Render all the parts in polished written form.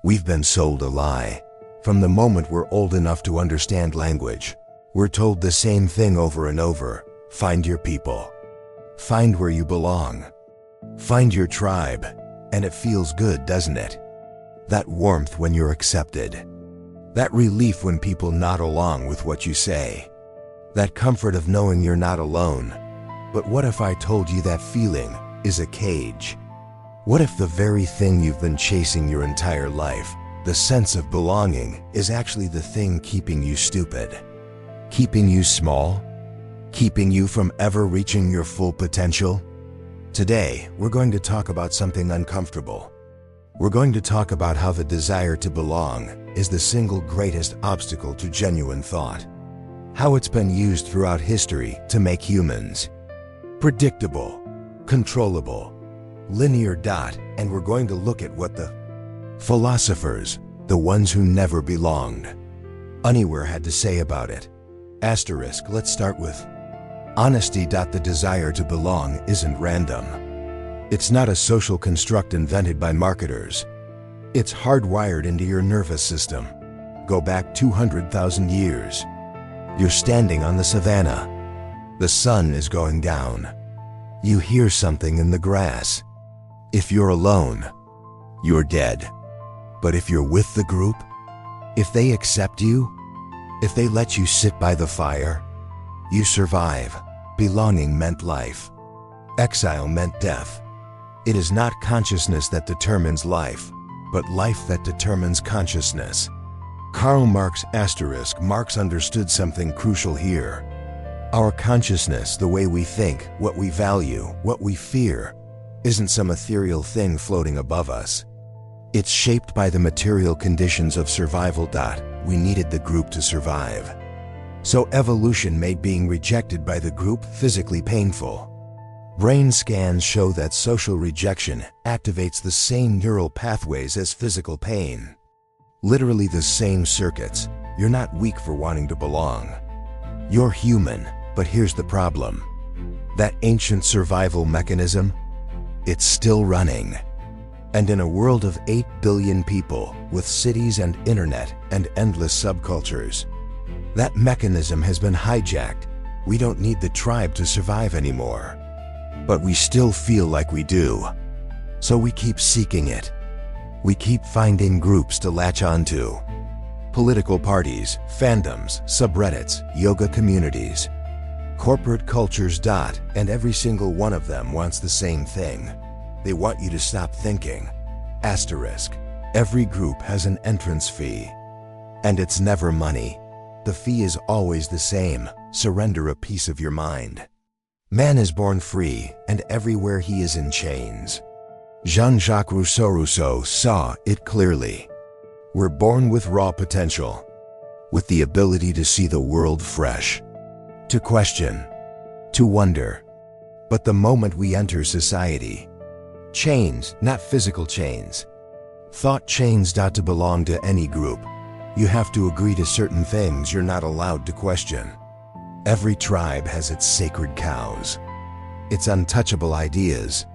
We've been sold a lie. From the moment we're old enough to understand language, we're told the same thing over and over. Find your people. Find where you belong. Find your tribe. And it feels good, doesn't it? That warmth when you're accepted. That relief when people nod along with what you say. That comfort of knowing you're not alone. But what if I told you that feeling is a cage? What if the very thing you've been chasing your entire life, the sense of belonging, is actually the thing keeping you stupid? Keeping you small? Keeping you from ever reaching your full potential? Today, we're going to talk about something uncomfortable. We're going to talk about how the desire to belong is the single greatest obstacle to genuine thought. How it's been used throughout history to make humans predictable, controllable, linear. And we're going to look at what the philosophers, the ones who never belonged, anywhere, had to say about it. Asterisk. Let's start with honesty. The desire to belong isn't random. It's not a social construct invented by marketers. It's hardwired into your nervous system. Go back 200,000 years. You're standing on the savannah. The sun is going down. You hear something in the grass. If you're alone, you're dead. But if you're with the group, if they accept you, if they let you sit by the fire, you survive. Belonging meant life. Exile meant death. It is not consciousness that determines life, but life that determines consciousness. Karl Marx *. Marx understood something crucial here. Our consciousness, the way we think, what we value, what we fear, isn't some ethereal thing floating above us. It's shaped by the material conditions of survival. We needed the group to survive. So evolution made being rejected by the group physically painful. Brain scans show that social rejection activates the same neural pathways as physical pain. Literally the same circuits. You're not weak for wanting to belong. You're human, but here's the problem. That ancient survival mechanism, it's still running. And in a world of 8 billion people, with cities and internet and endless subcultures, that mechanism has been hijacked. We don't need the tribe to survive anymore. But we still feel like we do. So we keep seeking it. We keep finding groups to latch onto. Political parties, fandoms, subreddits, yoga communities, corporate cultures. And every single one of them wants the same thing. They want you to stop thinking. Asterisk. Every group has an entrance fee. And it's never money. The fee is always the same. Surrender a piece of your mind. Man is born free, and everywhere he is in chains. Jean-Jacques Rousseau saw it clearly. We're born with raw potential, with the ability to see the world fresh, to question, to wonder. But the moment we enter society, chains, not physical chains, thought chains. To belong to any group, you have to agree to certain things you're not allowed to question. Every tribe has its sacred cows, its untouchable ideas,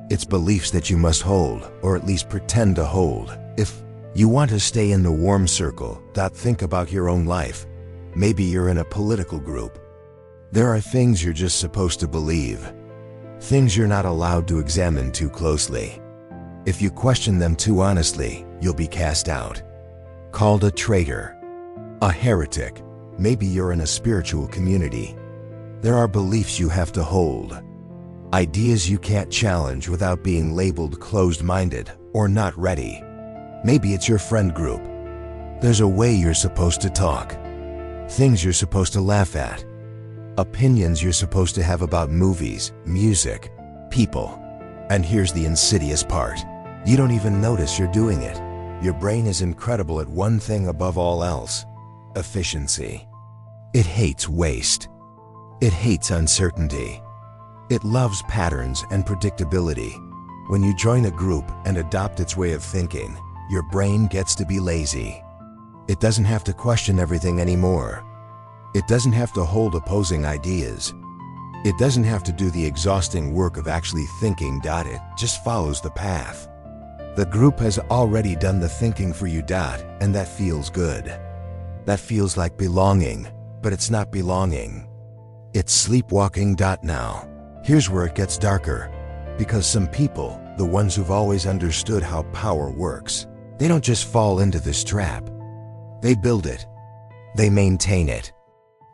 its beliefs that you must hold, or at least pretend to hold. If you want to stay in the warm circle. Think about your own life. Maybe you're in a political group. There are things you're just supposed to believe, things you're not allowed to examine too closely. If you question them too honestly, you'll be cast out, called a traitor, a heretic. Maybe you're in a spiritual community. There are beliefs you have to hold, ideas you can't challenge without being labeled closed-minded or not ready. Maybe it's your friend group. There's a way you're supposed to talk, things you're supposed to laugh at, opinions you're supposed to have about movies, music, people. And here's the insidious part. You don't even notice you're doing it. Your brain is incredible at one thing above all else: efficiency. It hates waste. It hates uncertainty. It loves patterns and predictability. When you join a group and adopt its way of thinking, your brain gets to be lazy. It doesn't have to question everything anymore. It doesn't have to hold opposing ideas. It doesn't have to do the exhausting work of actually thinking. It just follows the path. The group has already done the thinking for you. And that feels good. That feels like belonging, but it's not belonging. It's sleepwalking. Now, here's where it gets darker. Because some people, the ones who've always understood how power works, they don't just fall into this trap. They build it. They maintain it.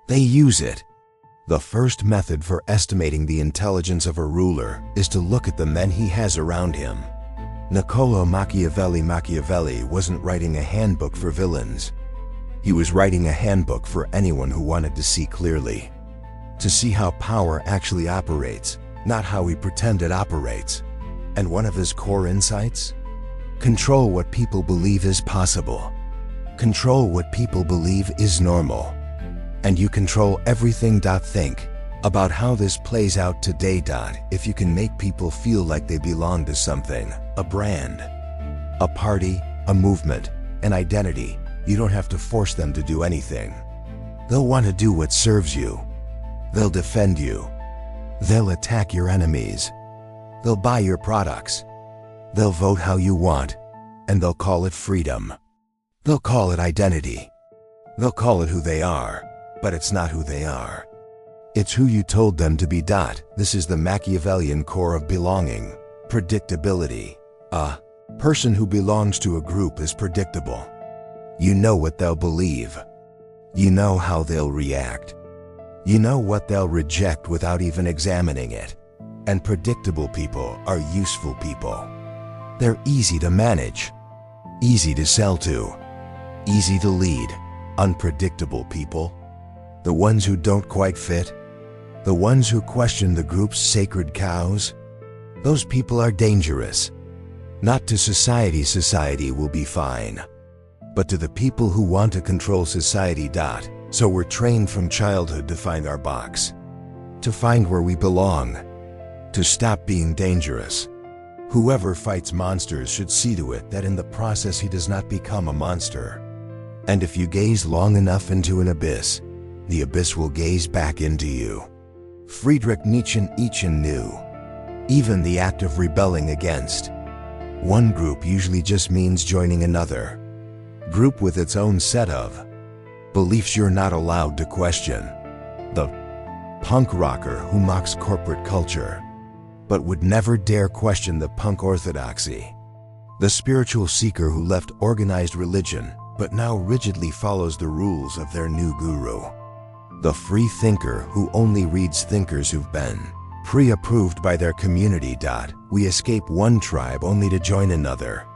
They use it. The first method for estimating the intelligence of a ruler is to look at the men he has around him. Niccolò Machiavelli wasn't writing a handbook for villains. He was writing a handbook for anyone who wanted to see clearly. To see how power actually operates, not how we pretend it operates. And one of his core insights? Control what people believe is possible. Control what people believe is normal. And you control everything. Think about how this plays out today. If you can make people feel like they belong to something, a brand, a party, a movement, an identity, you don't have to force them to do anything. They'll want to do what serves you. They'll defend you. They'll attack your enemies. They'll buy your products. They'll vote how you want. And they'll call it freedom. They'll call it identity. They'll call it who they are. But it's not who they are. It's who you told them to be. This is the Machiavellian core of belonging. Predictability. A person who belongs to a group is predictable. You know what they'll believe. You know how they'll react. You know what they'll reject without even examining it. And predictable people are useful people. They're easy to manage, easy to sell to, easy to lead. Unpredictable people, the ones who don't quite fit, the ones who question the group's sacred cows, those people are dangerous. Not to society. Society will be fine. But to the people who want to control society. So we're trained from childhood to find our box, to find where we belong, to stop being dangerous. Whoever fights monsters should see to it that in the process he does not become a monster. And if you gaze long enough into an abyss, the abyss will gaze back into you. Friedrich Nietzsche knew, even the act of rebelling against one group usually just means joining another group with its own set of beliefs you're not allowed to question. The punk rocker who mocks corporate culture, but would never dare question the punk orthodoxy. The spiritual seeker who left organized religion, but now rigidly follows the rules of their new guru. The free thinker who only reads thinkers who've been pre-approved by their community. We escape one tribe only to join another.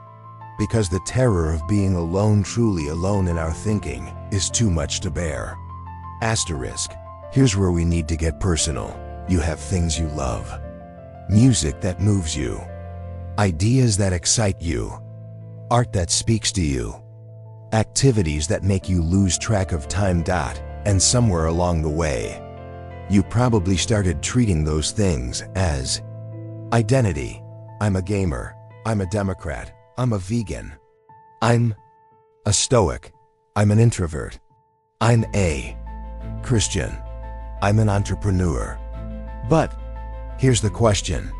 Because the terror of being alone, truly alone in our thinking, is too much to bear. Asterisk. Here's where we need to get personal. You have things you love. Music that moves you. Ideas that excite you. Art that speaks to you. Activities that make you lose track of time. And somewhere along the way, you probably started treating those things as identity. I'm a gamer. I'm a Democrat. I'm a vegan. I'm a Stoic. I'm an introvert. I'm a Christian. I'm an entrepreneur. But here's the question.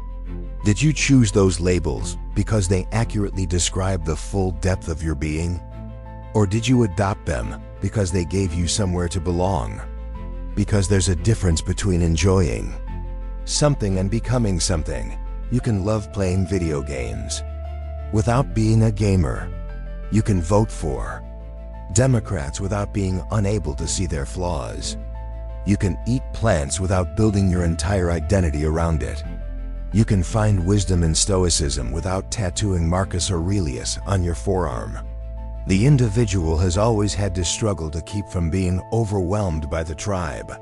Did you choose those labels because they accurately describe the full depth of your being? Or did you adopt them because they gave you somewhere to belong? Because there's a difference between enjoying something and becoming something. You can love playing video games without being a gamer. You can vote for Democrats without being unable to see their flaws. You can eat plants without building your entire identity around it. You can find wisdom in Stoicism without tattooing Marcus Aurelius on your forearm. The individual has always had to struggle to keep from being overwhelmed by the tribe.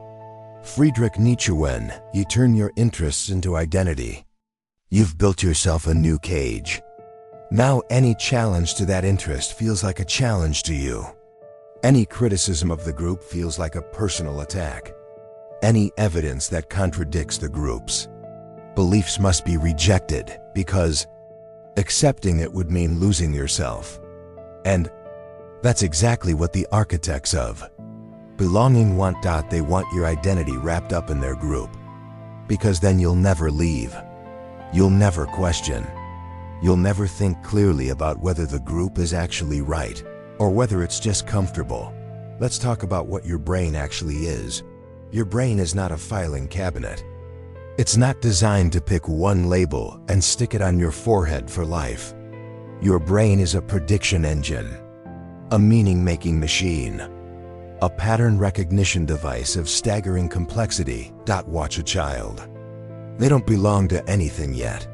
Friedrich Nietzsche. When you turn your interests into identity, you've built yourself a new cage. Now any challenge to that interest feels like a challenge to you. Any criticism of the group feels like a personal attack. Any evidence that contradicts the group's beliefs must be rejected, because accepting it would mean losing yourself. And that's exactly what the architects of belonging want. They want your identity wrapped up in their group, because then you'll never leave. You'll never question. You'll never think clearly about whether the group is actually right or whether it's just comfortable. Let's talk about what your brain actually is. Your brain is not a filing cabinet. It's not designed to pick one label and stick it on your forehead for life. Your brain is a prediction engine, a meaning-making machine, a pattern recognition device of staggering complexity. Watch a child. They don't belong to anything yet.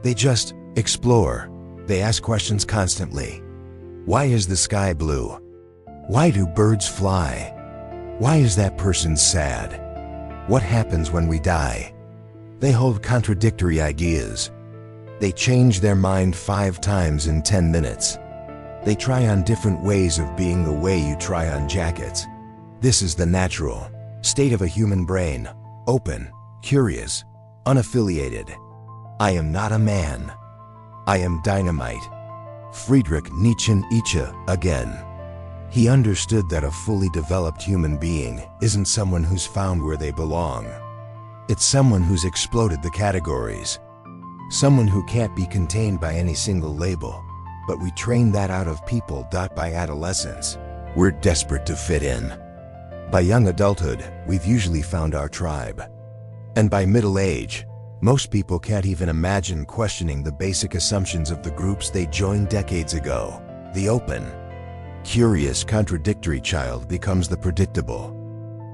They just explore. They ask questions constantly. Why is the sky blue? Why do birds fly? Why is that person sad? What happens when we die? They hold contradictory ideas. They change their mind 5 times in 10 minutes. They try on different ways of being the way you try on jackets. This is the natural state of a human brain: open, curious, unaffiliated. I am not a man. I am dynamite. Friedrich Nietzsche again. He understood that a fully developed human being isn't someone who's found where they belong. It's someone who's exploded the categories. Someone who can't be contained by any single label. But we train that out of people. By adolescence, we're desperate to fit in. By young adulthood, we've usually found our tribe. And by middle age, most people can't even imagine questioning the basic assumptions of the groups they joined decades ago. The open, curious, contradictory child becomes the predictable,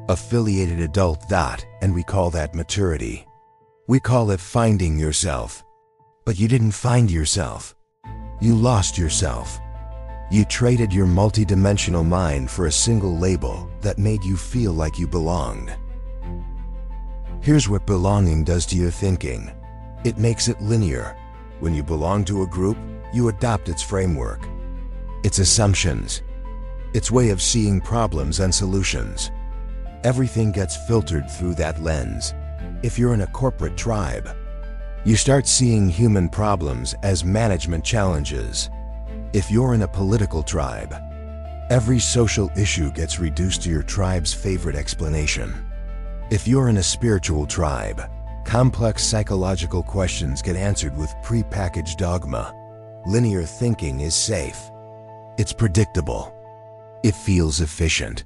affiliated adult. And we call that maturity. We call it finding yourself. But you didn't find yourself. You lost yourself. You traded your multidimensional mind for a single label that made you feel like you belonged. Here's what belonging does to your thinking. It makes it linear. When you belong to a group, you adopt its framework, its assumptions, its way of seeing problems and solutions. Everything gets filtered through that lens. If you're in a corporate tribe, you start seeing human problems as management challenges. If you're in a political tribe, every social issue gets reduced to your tribe's favorite explanation. If you're in a spiritual tribe, complex psychological questions get answered with pre-packaged dogma. Linear thinking is safe. It's predictable. It feels efficient.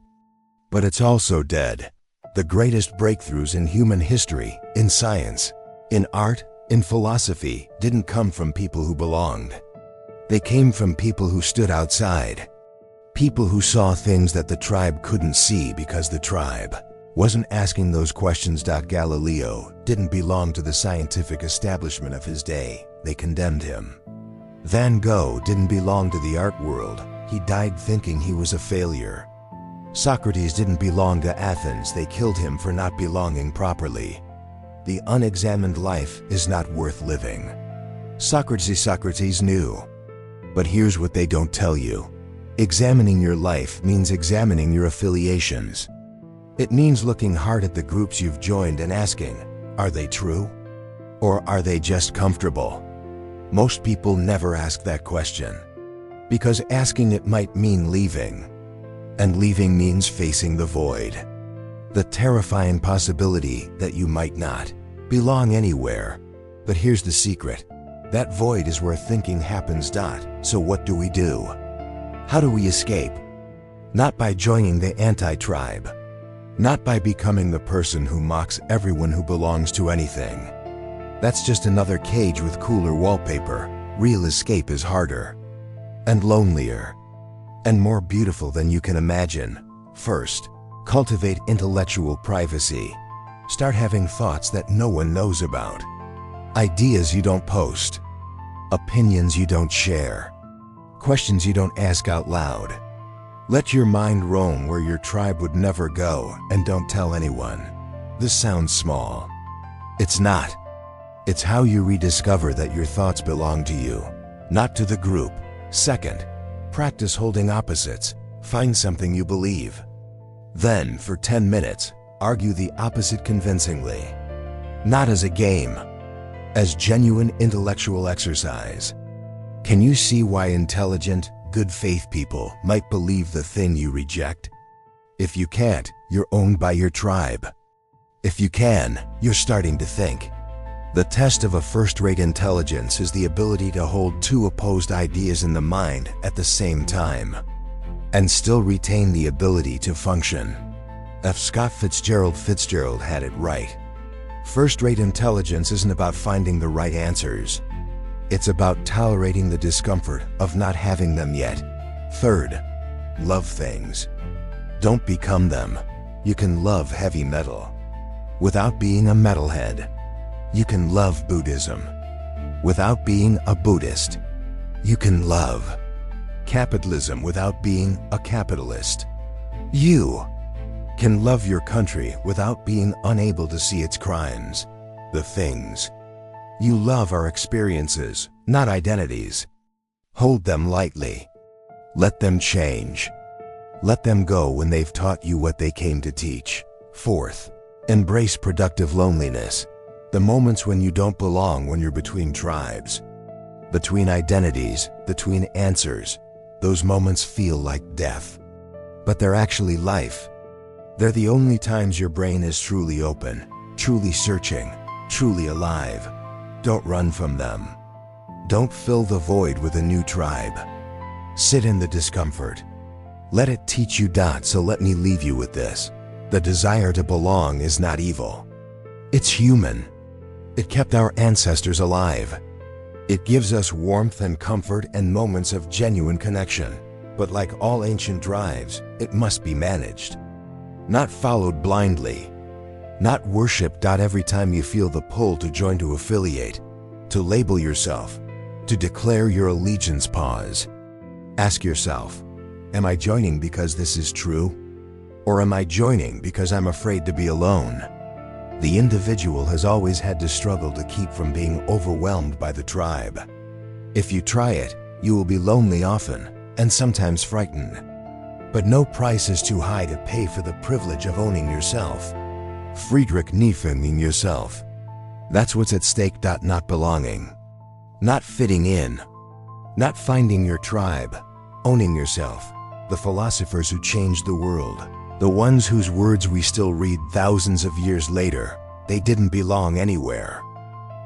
But it's also dead. The greatest breakthroughs in human history, in science, in art, in philosophy, didn't come from people who belonged. They came from people who stood outside. People who saw things that the tribe couldn't see because the tribe wasn't asking those questions. Galileo didn't belong to the scientific establishment of his day. They condemned him. Van Gogh didn't belong to the art world. He died thinking he was a failure. Socrates didn't belong to Athens. They killed him for not belonging properly. The unexamined life is not worth living. Socrates knew. But here's what they don't tell you. Examining your life means examining your affiliations. It means looking hard at the groups you've joined and asking, are they true? Or are they just comfortable? Most people never ask that question, because asking it might mean leaving. And leaving means facing the void. The terrifying possibility that you might not belong anywhere. But here's the secret. That void is where thinking happens. So what do we do? How do we escape? Not by joining the anti-tribe. Not by becoming the person who mocks everyone who belongs to anything. That's just another cage with cooler wallpaper. Real escape is harder, and lonelier, and more beautiful than you can imagine. First, cultivate intellectual privacy. Start having thoughts that no one knows about. Ideas you don't post. Opinions you don't share. Questions you don't ask out loud. Let your mind roam where your tribe would never go, and don't tell anyone. This sounds small. It's not. It's how you rediscover that your thoughts belong to you, not to the group. Second, practice holding opposites. Find something you believe. Then, for 10 minutes, argue the opposite convincingly. Not as a game, as genuine intellectual exercise. Can you see why intelligent, good faith people might believe the thing you reject? If you can't, you're owned by your tribe. If you can, you're starting to think. The test of a first-rate intelligence is the ability to hold two opposed ideas in the mind at the same time and still retain the ability to function. F. Scott Fitzgerald had it right. First-rate intelligence isn't about finding the right answers. It's about tolerating the discomfort of not having them yet. Third, love things. Don't become them. You can love heavy metal without being a metalhead. You can love Buddhism without being a Buddhist. You can love capitalism without being a capitalist. You can love your country without being unable to see its crimes. The things you love are experiences, not identities. Hold them lightly. Let them change. Let them go when they've taught you what they came to teach. Fourth, embrace productive loneliness. The moments when you don't belong, when you're between tribes, between identities, between answers. Those moments feel like death, but they're actually life. They're the only times your brain is truly open, truly searching, truly alive. Don't run from them. Don't fill the void with a new tribe. Sit in the discomfort. Let it teach you. So let me leave you with this. The desire to belong is not evil. It's human. It kept our ancestors alive. It gives us warmth and comfort and moments of genuine connection. But like all ancient drives, it must be managed, not followed blindly, not worshipped. Every time you feel the pull to join, to affiliate, to label yourself, to declare your allegiance, pause. Ask yourself, am I joining because this is true? Or am I joining because I'm afraid to be alone? The individual has always had to struggle to keep from being overwhelmed by the tribe. If you try it, you will be lonely often, and sometimes frightened. But no price is too high to pay for the privilege of owning yourself. Friedrich Nietzsche, owning yourself. That's what's at stake. Not belonging, not fitting in, not finding your tribe, owning yourself. The philosophers who changed the world, the ones whose words we still read thousands of years later, they didn't belong anywhere.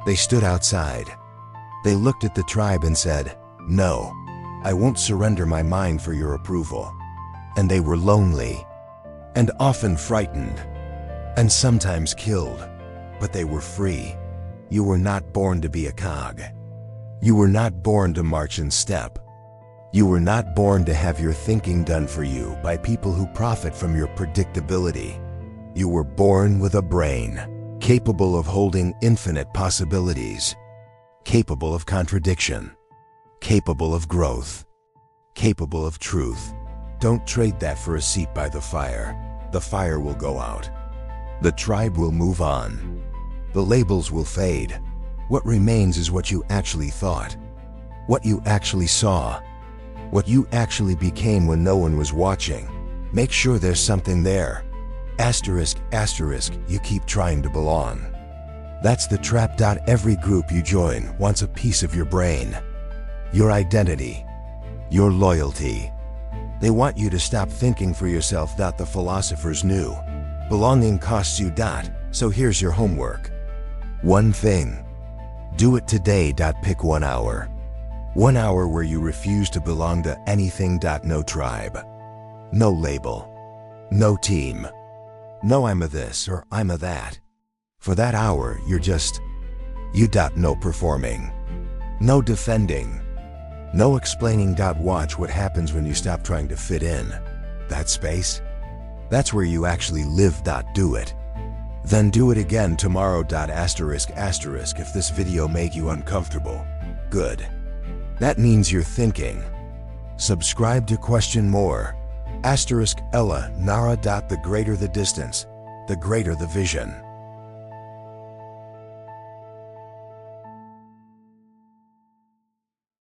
They stood outside. They looked at the tribe and said, "No, I won't surrender my mind for your approval." And they were lonely, and often frightened, and sometimes killed, but they were free. You were not born to be a cog. You were not born to march in step. You were not born to have your thinking done for you by people who profit from your predictability. You were born with a brain, capable of holding infinite possibilities, capable of contradiction, capable of growth, capable of truth. Don't trade that for a seat by the fire. The fire will go out. The tribe will move on. The labels will fade. What remains is what you actually thought, what you actually saw, what you actually became when no one was watching. Make sure there's something there. Asterisk, asterisk, you keep trying to belong. That's the trap. Every group you join wants a piece of your brain, your identity, your loyalty. They want you to stop thinking for yourself. The philosophers knew belonging costs you. So here's your homework. One thing. Do it today. Pick 1 hour. 1 hour where you refuse to belong to anything. No tribe, no label, no team, no I'm a this or I'm a that. For that hour, you're just you. No performing, no defending, no explaining. Watch what happens when you stop trying to fit in. That space, that's where you actually live. Do it. Then do it again tomorrow. Asterisk, asterisk, if this video made you uncomfortable, good. That means you're thinking. Subscribe to question more. Asterisk Ella Nara. The greater the distance, the greater the vision.